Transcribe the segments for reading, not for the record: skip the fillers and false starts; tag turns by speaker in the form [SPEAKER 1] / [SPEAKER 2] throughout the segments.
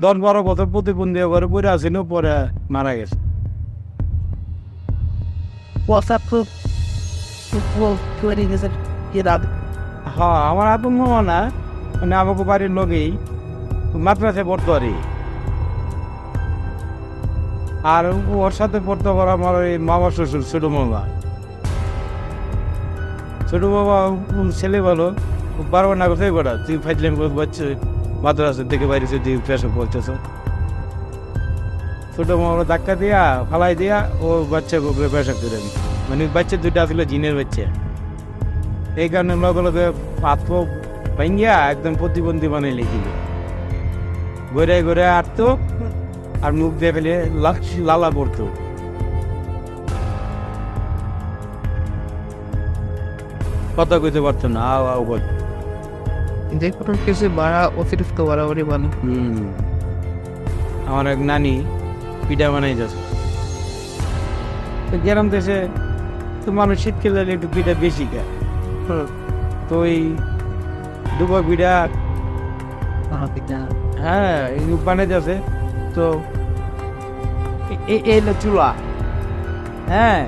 [SPEAKER 1] 10-12 বছর প্রতিবন্ধী করে পড়ে আসছিল, পরে মারা গেছে। হ্যাঁ, আমার আপন মামা না, মানে আমাকে বাড়ির লোকেই মাদ্রাসায় পড়তো আর কি। আর ওর সাথে পড়তে পারে আমার ওই মামা শ্বশুর, ছোটো মামা। ছোটো মামা ছেলে বলো, পারবো না কোথায় করা, তুই ফাইজলাম বাচ্চা মাদ্রাসার থেকে বাইরে তুই পেশা পড়তেছ। ছোটো মামা ধাক্কা দিয়া ফালাই দিয়া ও বাচ্চা পেশা করে নি, মানে বাচ্চা দুইটা আসলে জিনের বাচ্চা। এই কারণে লগে লগে পাত্র ভাঙ্গিয়া একদম প্রতিবন্ধী বানাই লিখিল, ঘুরে ঘুরে আটতো আর মুখ দিয়ে ফেলে লালা পড়তো। কথা কইতে পারতো না, আও আও বল।
[SPEAKER 2] যে কোনো কিছু বাড়া অতিরিক্ত বাড়াবাড়ি বানায়।
[SPEAKER 1] আমার এক নানি পিঠা বানাই যাচ্ছে। গ্রাম দেশে তো মানুষ শীতকালে একটু পিঠা বেশি খায়, তো ওই ডুবো পিঠা হ্যাঁ বানাই যাচ্ছে। তো এই চুলা, হ্যাঁ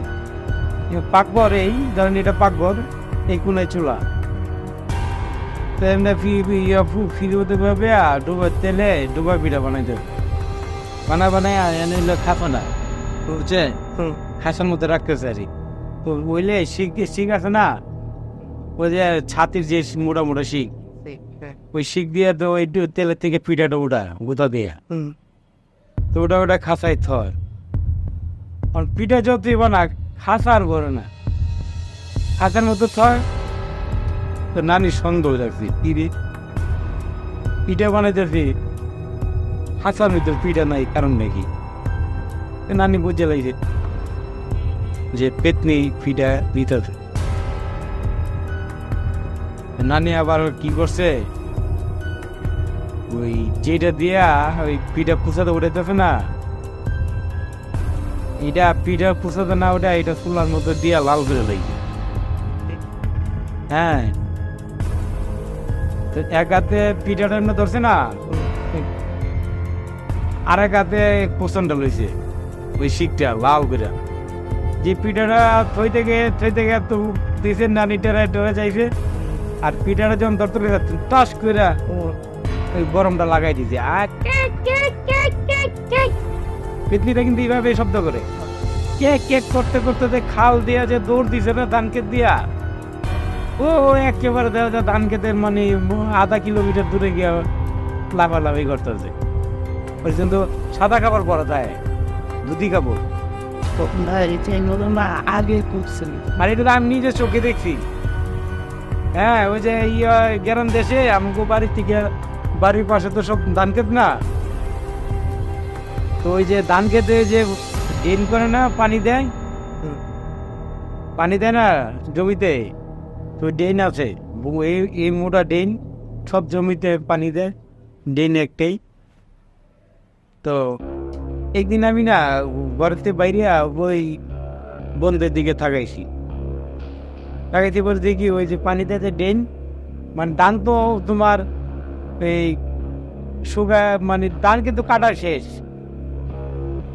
[SPEAKER 1] পাকঘর, এই ধরেন এটা পাকঘর, এই কোনায় চুলা। তো এমনি ফিরতে পারবে আর ডুবার তেলে ডুবা পিঠা বানাইতে বানায় এনে খাবো না, বুঝছে, খাসার মধ্যে রাখতেছে আর কি। তো বুঝলে শিখ আছে না, ওই যে ছাতির যে মোটা মোটা শিখ, ওই শিখ দিয়ে তো ওই তেলের থেকে পিঠাটা গোটা দিয়ে, তো ওটা খাসাই থয়। আর পিঠা যতই বানা খাসার করে না, খাসার মতো থয়। তো নানি সন্দেহ রাখছি, পিঠা বানাইতেছি খাসার মতো পিঠা নাই, কারণ নাকি নানি বুঝে লাগছে যে পেতনি পিঠা দিতেছে। নানি আবার কি করছে, ওই যেটা দিয়া ওই পিঠা পুষাতে উঠাইতেছে না, এটা পিঠা পুষাতে না ওটা, এটা চুলার মধ্যে দিয়া লাল করে লাগছে। হ্যাঁ, তো এক হাতে পিঠাটা এমনি ধরছে না, আর এক হাতে পোষণটা লইছে ওই শিখটা লাল করে। যে পিঠাটা থই থেকে এত দিছে, নানিটারা ডরে যাইছে, আর পিঠাটা যখন ধরতে যাচ্ছে টাস করে ওই গরমটা লাগাই দিছে। আর পিতলিটা কিন্তু এইভাবে শব্দ করে কেক কেক করতে করতে যে খাল দিয়া যে দৌড় দিছে না ধান ক্ষেত দিয়া, ও একেবারে দেখা যায় ধান ক্ষেতের মানে আধা কিলোমিটার দূরে গিয়া লাফালাফি করতেছে। ওই জন্য সাদা কাপড় পরা যায়, ধুতি কাপড়।
[SPEAKER 2] আগে করছেন
[SPEAKER 1] আর এটা তো আমি নিজে চোখে দেখছি। হ্যাঁ, ওই যে গ্রাম দেশে আমাকে বাড়ির থেকে, বাড়ির পাশে তো সব ধান ক্ষেত না, তো ওই যে ধান খেতে যে ড্রেন করে না, পানি দেয় না জমিতে, তো ড্রেন আছে, এই মোটা ড্রেন সব জমিতে পানি দেয়, ড্রেন একটাই। তো একদিন আমি না ঘরেতে বাইরে ওই বন্ধের দিকে থাকাইছি বলে দেখি ওই যে পানি দেয় ড্রেন, মানে ধান তো তোমার এই শুকা, মানে ধান কিন্তু কাটা শেষ,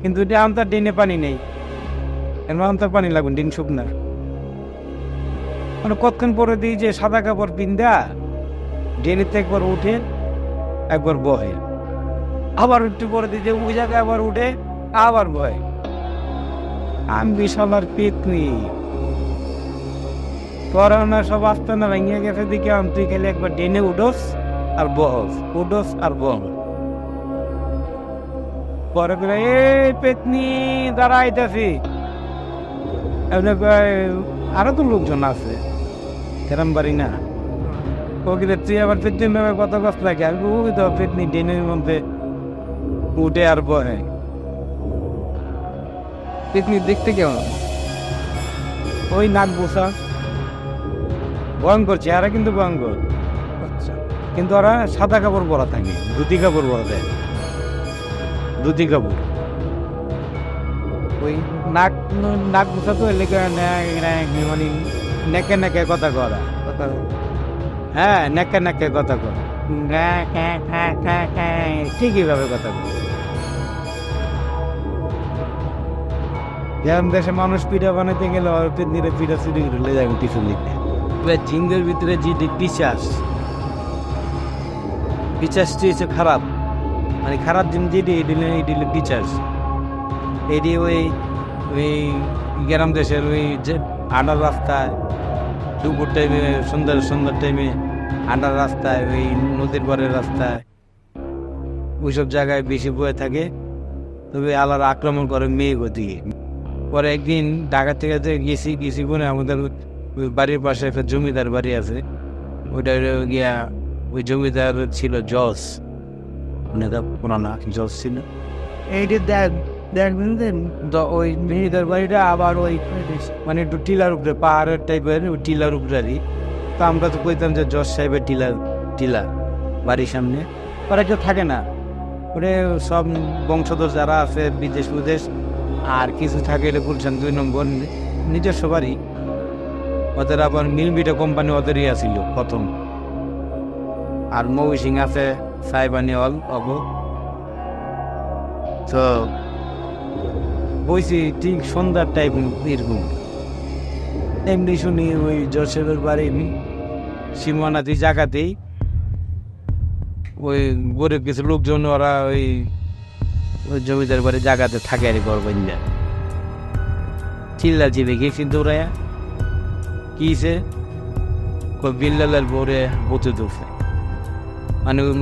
[SPEAKER 1] কিন্তু এখন তার ড্রেনে পানি নেই, এখন তার পানি লাগবে, ড্রেন শুকনা। মানে কতক্ষণ পরে দিই যে সাদা কাপড় পিন্দা ড্রেনের থেকে একবার উঠে একবার বহে, আবার একটু পরে দিই যে ওই জায়গায় আবার উঠে আবার বহে। আমি বিশাল আর পেতনি পড়াশোনা সব আসতে না ভেঙে গেছে দিকে, তুই খেলে একবার ড্রেনে উঠোস আর বহস, উঠোস আর বহ। পরে করে এই পেতনি দাঁড়াইতেছি, আরো তো লোকজন আছে কেরাম বাড়ি না, ও কিন্তু তুই আবার পেতনি নামে কত কষ্ট লাগে, আর ওই তো পেতনি ড্রেনের মধ্যে উঠে আর বহে।
[SPEAKER 2] পেতনি দেখতে কেমন?
[SPEAKER 1] ওই নাক বোসা, ভয়ঙ্কর চেহারা কিন্তু ভয়ঙ্কর।
[SPEAKER 2] আচ্ছা,
[SPEAKER 1] কিন্তু ওরা সাদা কাপড় পরা থাকে, ধুতি কাপড় পরা দেয়, ধুতি কাপড়। ওই নাক বোসা তো এলাকা মানে নেকে নেকে কথা করা, হ্যাঁ নেকে নেকে কথা করা। ঠিকই ভাবে কথা বলে। যেমন দেশে মানুষ পিঠা বানাইতে গেলে নিরে পিঠা চুরি করে যাবে টিফিন দিতে। জিঙ্গের ভিতরে যে পিচাসটি হচ্ছে খারাপ, মানে খারাপ জিনিস যেটি এটি পিচাস। এটি ওই গ্রাম দেশের ওই যে আডার রাস্তায় দুপুর টাইমে সুন্দর টাইমে আডার রাস্তায় ওই নদীর পাড়ের রাস্তায় ওইসব জায়গায় বেশি বয়ে থাকে। তবে আল্লাহর আক্রমণ করে মেয়ে দিকে। পরে একদিন ঢাকা থেকে গেছি বলে আমাদের ওই বাড়ির পাশে একটা জমিদার বাড়ি আছে, ওইটা গিয়া ওই জমিদার ছিল জজ, নেতা পুরানা জজ ছিল। এইটা দেখবেন তো ওই জমিদার বাড়িটা আবার ওই মানে একটু টিলার উপরে, পাহাড়ের টাইপের ওই টিলার উপরে। তো আমরা তো কইতাম যে জজ সাহেবের টিলা বাড়ির সামনে। ওরা কেউ থাকে না, ওরে সব বংশধর যারা আছে বিদেশ আর কিছু থাকে এটা গুলশান 2 নম্বর নিজস্ব বাড়ি। ওদের আবার মিলবিটা কোম্পানি ওদেরই আছিল প্রথম। আর মৌসিং আছে সাইবানি হল অব। তো বইছি ঠিক সন্ধ্যার টাইপ এরকম। এমনি শুনি ওই জোসেফের বাড়ি সীমানাতি জায়গাতেই ওই গরিব কিছু লোকজন ওরা ওই জমিদার বাড়ি জায়গাতে থাকে আর ঘর বান্ধা চিল্লা চিবে গেছি। দৌড়ায় কিছে বিল্লালের পরে বতে দৌড়ছে, মানে ওই